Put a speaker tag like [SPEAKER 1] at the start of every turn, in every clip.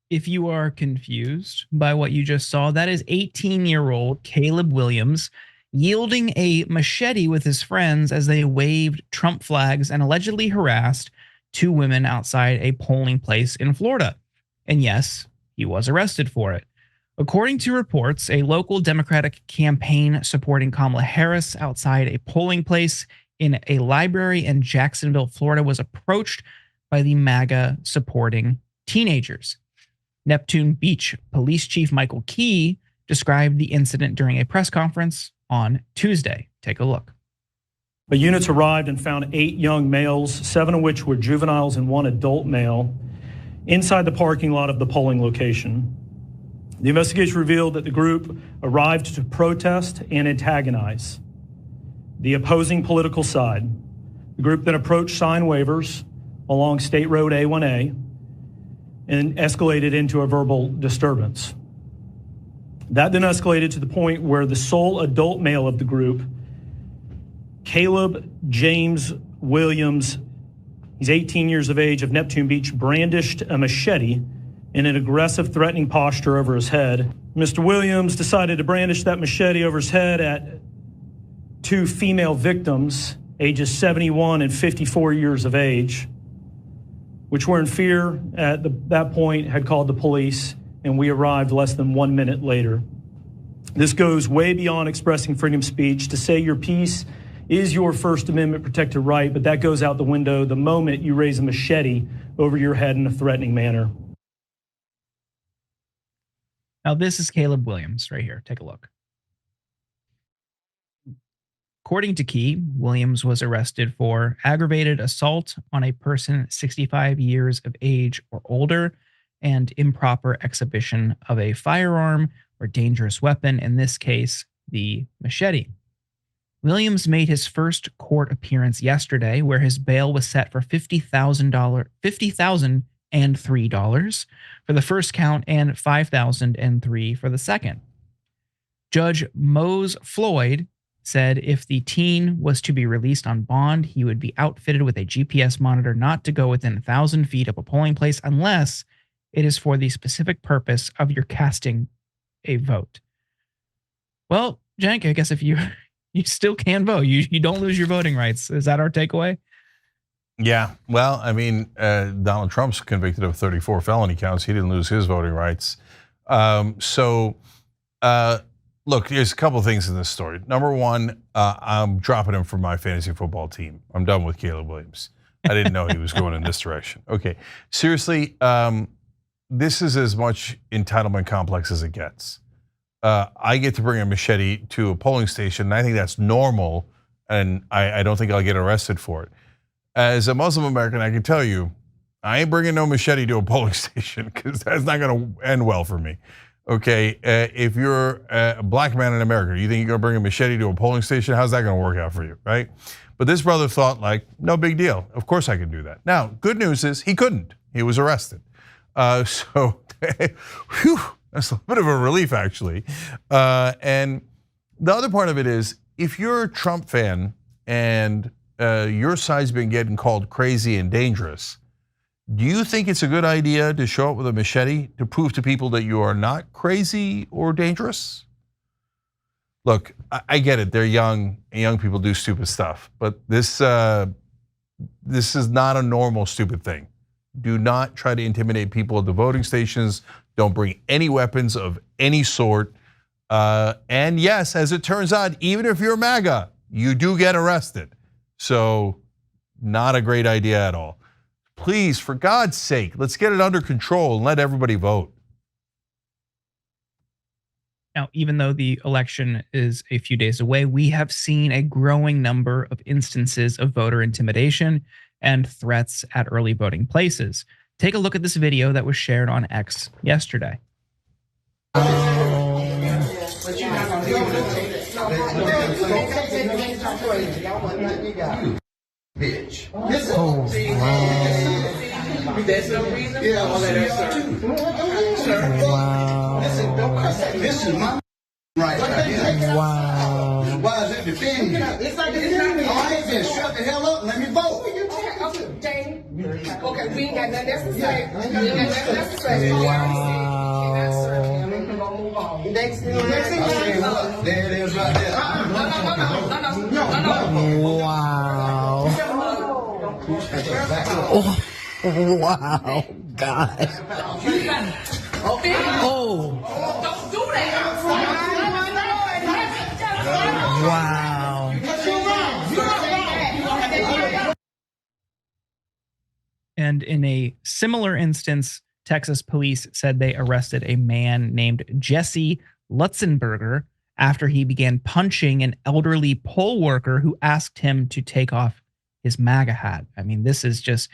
[SPEAKER 1] If you are confused by what you just saw, that is 18-year-old Caleb Williams yielding a machete with his friends as they waved Trump flags and allegedly harassed two women outside a polling place in Florida. And yes, he was arrested for it. According to reports, a local Democratic campaign supporting Kamala Harris outside a polling place in a library in Jacksonville, Florida, was approached by the MAGA supporting teenagers. Neptune Beach Police Chief Michael Key described the incident during a press conference on Tuesday. Take a look.
[SPEAKER 2] The units arrived and found 8 young males, 7 of which were juveniles and 1 adult male, inside the parking lot of the polling location. The investigation revealed that the group arrived to protest and antagonize the opposing political side. The group then approached sign waivers along State Road A1A and escalated into a verbal disturbance. That then escalated to the point where the sole adult male of the group, Caleb James Williams, he's 18 years of age, of Neptune Beach, brandished a machete in an aggressive, threatening posture over his head. Mr. Williams decided to brandish that machete over his head at 2 female victims, ages 71 and 54 years of age, which were in fear at that point, had called the police, and we arrived less than 1 minute later. This goes way beyond expressing freedom of speech. To say your piece is your First Amendment protected right, but that goes out the window the moment you raise a machete over your head in a threatening manner.
[SPEAKER 1] Now, this is Caleb Williams right here. Take a look. According to Key, Williams was arrested for aggravated assault on a person 65 years of age or older and improper exhibition of a firearm or dangerous weapon, in this case, the machete. Williams made his first court appearance yesterday, where his bail was set for $50,003 for the first count and $5,003 for the second. Judge Mose Floyd said if the teen was to be released on bond, he would be outfitted with a GPS monitor not to go within 1,000 feet of a polling place unless it is for the specific purpose of your casting a vote. Well, Cenk, I guess if you still can vote, you don't lose your voting rights. Is that our takeaway?
[SPEAKER 3] Yeah, well, I mean, Donald Trump's convicted of 34 felony counts. He didn't lose his voting rights. Look, there's a couple of things in this story. Number one, I'm dropping him from my fantasy football team. I'm done with Caleb Williams. I didn't know he was going in this direction. Okay, seriously, this is as much entitlement complex as it gets. I get to bring a machete to a polling station, and I think that's normal, and I don't think I'll get arrested for it. As a Muslim American, I can tell you, I ain't bringing no machete to a polling station because that's not going to end well for me. Okay, if you're a black man in America, you think you're going to bring a machete to a polling station? How's that going to work out for you, right? But this brother thought, like, no big deal. Of course I can do that. Now, good news is he couldn't. He was arrested. So, whew, that's a bit of a relief, actually. And the other part of it is, if you're a Trump fan and your side's been getting called crazy and dangerous, do you think it's a good idea to show up with a machete to prove to people that you are not crazy or dangerous? Look, I get it. They're young, and young people do stupid stuff, but this is not a normal stupid thing. Do not try to intimidate people at the voting stations. Don't bring any weapons of any sort. And yes, as it turns out, even if you're MAGA, you do get arrested. So not a great idea at all. Please, for God's sake, let's get it under control and let everybody vote.
[SPEAKER 1] Now, even though the election is a few days away, we have seen a growing number of instances of voter intimidation and threats at early voting places. Take a look at this video that was shared on X yesterday.
[SPEAKER 4] Bitch.
[SPEAKER 5] Oh, wow.
[SPEAKER 4] There's no reason. Yeah, I'll let her sir.
[SPEAKER 5] Wow.
[SPEAKER 4] Listen, this is my right here.
[SPEAKER 5] Wow.
[SPEAKER 4] Why is it
[SPEAKER 5] defend me.
[SPEAKER 4] It's not
[SPEAKER 5] All
[SPEAKER 4] defending me.
[SPEAKER 5] right, then shut the hell up and let me vote.
[SPEAKER 4] Okay, Jamie. Okay, we ain't got nothing else to say. We ain't got nothing else to say. We're gonna move on. Next thing.
[SPEAKER 5] There it is right there.
[SPEAKER 6] Wow. Wow, God. Oh.
[SPEAKER 4] Don't do that.
[SPEAKER 6] Wow.
[SPEAKER 1] And in a similar instance, Texas police said they arrested a man named Jesse Lutzenberger after he began punching an elderly poll worker who asked him to take off his MAGA hat. I mean, this is just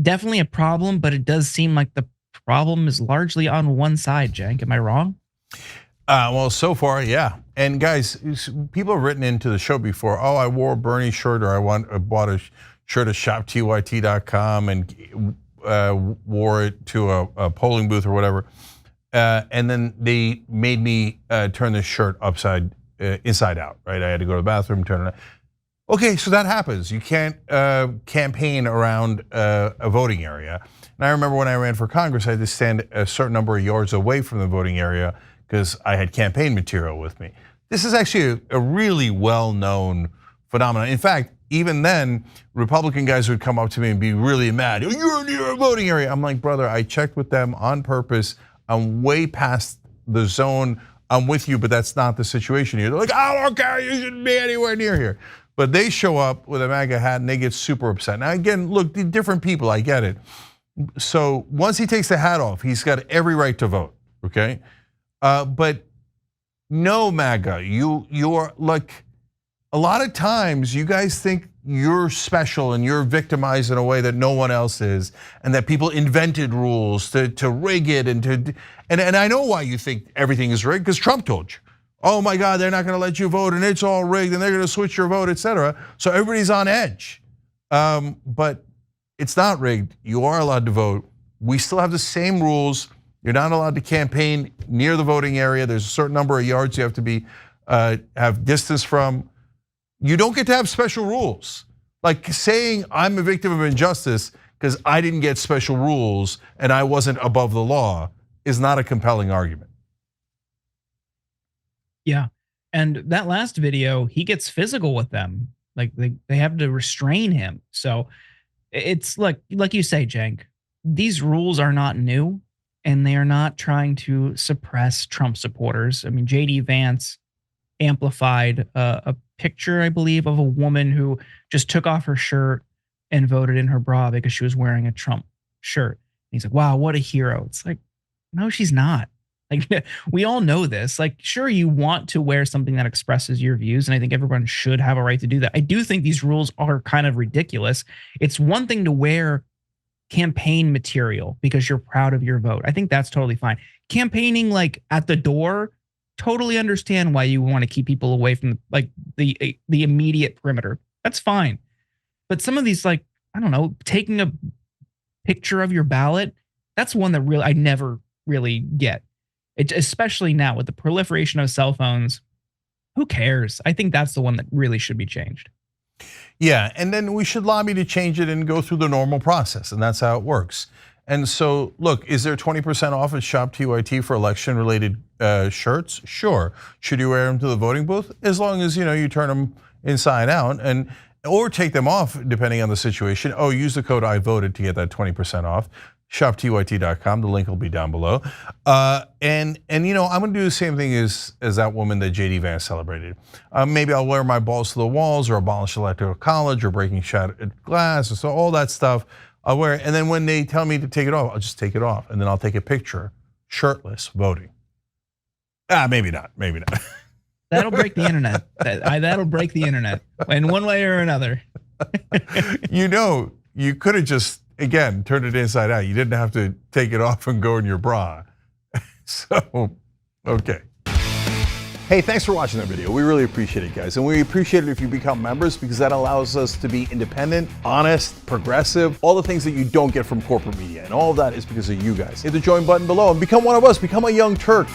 [SPEAKER 1] definitely a problem, but it does seem like the problem is largely on one side, Cenk. Am I wrong?
[SPEAKER 3] Well, so far, yeah. And guys, people have written into the show before, oh, I wore a Bernie shirt, or I bought a shirt at shoptyt.com and wore it to a polling booth or whatever. And then they made me turn this shirt inside out, right? I had to go to the bathroom, turn it. Okay, so that happens. You can't campaign around a voting area. And I remember when I ran for Congress, I had to stand a certain number of yards away from the voting area because I had campaign material with me. This is actually a really well-known phenomenon. In fact, even then, Republican guys would come up to me and be really mad. Oh, you're near a voting area. I'm like, brother, I checked with them on purpose. I'm way past the zone. I'm with you, but that's not the situation here. They're like, I don't care, you shouldn't be anywhere near here. But they show up with a MAGA hat and they get super upset. Now again, look, different people, I get it. So once he takes the hat off, he's got every right to vote, okay? But no, MAGA, you're like, a lot of times you guys think you're special and you're victimized in a way that no one else is, and that people invented rules to rig it and I know why you think everything is rigged, because Trump told you. Oh my God, they're not gonna let you vote and it's all rigged and they're gonna switch your vote, etc. So everybody's on edge. But it's not rigged, you are allowed to vote. We still have the same rules. You're not allowed to campaign near the voting area. There's a certain number of yards you have to have distance from. You don't get to have special rules. Like saying I'm a victim of injustice because I didn't get special rules and I wasn't above the law is not a compelling argument.
[SPEAKER 1] Yeah. And that last video, he gets physical with them. Like they have to restrain him. So it's like you say, Cenk, these rules are not new and they are not trying to suppress Trump supporters. I mean, JD Vance amplified a picture, I believe, of a woman who just took off her shirt and voted in her bra because she was wearing a Trump shirt. And he's like, wow, what a hero. It's like, no, she's not. Like, we all know this. Like, sure, you want to wear something that expresses your views, and I think everyone should have a right to do that. I do think these rules are kind of ridiculous. It's one thing to wear campaign material because you're proud of your vote. I think that's totally fine. Campaigning like at the door, totally understand why you want to keep people away from like the immediate perimeter. That's fine. But some of these, like, I don't know, taking a picture of your ballot, that's one that really I never really get. It, especially now with the proliferation of cell phones, who cares? I think that's the one that really should be changed.
[SPEAKER 3] Yeah, and then we should lobby to change it and go through the normal process, and that's how it works. And so, look, is there 20% off at Shop TYT for election-related shirts? Sure. Should you wear them to the voting booth? As long as you turn them inside out, or take them off depending on the situation. Oh, use the code I voted to get that 20% off. ShopTYT.com. The link will be down below. And I'm going to do the same thing as that woman that JD Vance celebrated. Maybe I'll wear my balls to the walls, or abolish electoral college, or breaking shattered glass, or so all that stuff. I'll wear it, and then when they tell me to take it off, I'll just take it off, and then I'll take a picture, shirtless, voting. Maybe not.
[SPEAKER 1] That'll break the internet. That'll break the internet in one way or another.
[SPEAKER 3] You could have just, again, turned it inside out. You didn't have to take it off and go in your bra. So, okay. Hey, thanks for watching that video. We really appreciate it, guys. And we appreciate it if you become members, because that allows us to be independent, honest, progressive, all the things that you don't get from corporate media. And all of that is because of you guys. Hit the join button below and become one of us. Become a young Turk.